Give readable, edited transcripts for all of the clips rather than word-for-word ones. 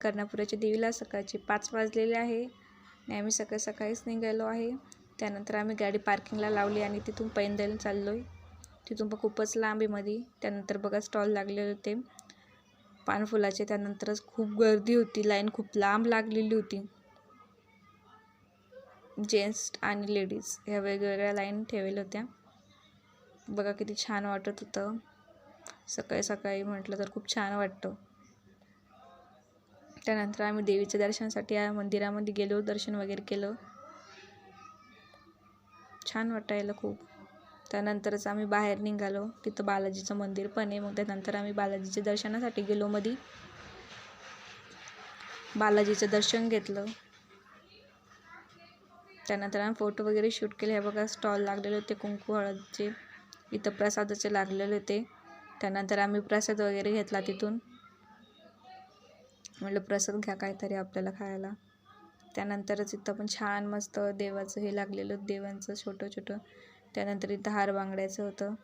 कर्णापुराच्या देवीला सकाळचे 5 वाजलेले आहे आणि आम्ही सकाळीच निघालो आहे. त्यानंतर आम्ही गाडी पार्किंगला लावली आणि तिथून पैदल चाललो आहे. तिथून खूपच लांब आहे मध्ये. त्यानंतर बघा स्टॉल लागलेले होते पानफुलाचे. त्यानंतरच खूप गर्दी होती, लाईन खूप लांब लागलेली होती. जेंट्स आणि लेडीज ह्या वेगवेगळ्या लाईन ठेवलेल्या होत्या. बघा किती छान वाटत होतं. सकाळी म्हटलं तर खूप छान वाटतं. त्यानंतर आम्ही देवीच्या दर्शनासाठी या मंदिरामध्ये गेलो, दर्शन वगैरे केलं. छान वाटायला खूप. त्यानंतरच आम्ही बाहेर निघालो. तिथं बालाजीचं मंदिर पण आहे. मग त्यानंतर आम्ही बालाजीच्या दर्शनासाठी गेलो. मध्ये बालाजीचं दर्शन घेतलं. त्यानंतर आम्ही फोटो वगैरे शूट केले. हे बघा स्टॉल लागलेले होते कुंकू हळदचे. इथं प्रसादाचे लागलेले होते. त्यानंतर आम्ही प्रसाद वगैरे घेतला तिथून. म्हटलं प्रसाद घ्या काहीतरी आपल्याला खायला. त्यानंतरच इथं पण छान मस्त देवाचं हे लागलेलं, देवांचं छोटं. त्यानंतर इथं हार बांगड्याचं होतं.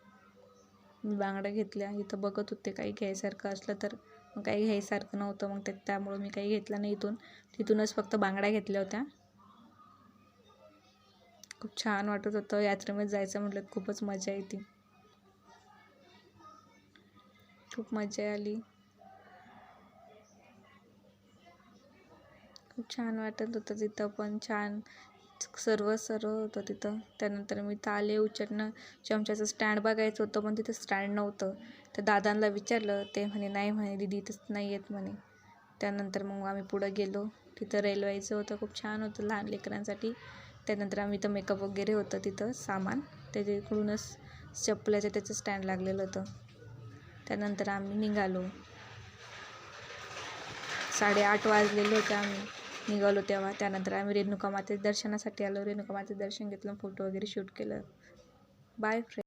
मी बांगड्या घेतल्या. इथं बघत होते काही घ्यायसारखं असलं तर. मग काही घ्यायसारखं नव्हतं. मग त्यामुळे मी काही घेतलं नाही. तिथूनच फक्त बांगड्या घेतल्या होत्या. खूप छान वाटत होतं. यात्रेमध्ये जायचं म्हटलं खूपच मजा येते. खूप मजा आली. खूप छान वाटत होतं. तिथं पण छान सर्व होतं तिथं. त्यानंतर मी ताले उचलणं चमच्याचं स्टँड बघायचं होतं, पण तिथं स्टँड नव्हतं. त्या दादांना विचारलं, ते म्हणे नाही म्हणे दीदी इथंच नाही येत म्हणे. त्यानंतर मग आम्ही पुढं गेलो. तिथं रेल्वेचं होतं, खूप छान होतं लहान लेकरांसाठी. त्यानंतर आम्ही इथं मेकअप वगैरे होतं तिथं सामान. त्याच्याकडूनच चप्पलाचं त्याचं स्टँड लागलेलं होतं. त्यानंतर आम्ही निघालो. 8:30 वाजलेले होते आम्ही निघालो तेव्हा. त्यानंतर आम्ही रेणुका मातेच्या दर्शनासाठी आलो. रेणुका मातेचं दर्शन घेतलं, फोटो वगैरे शूट केलं. Bye friend.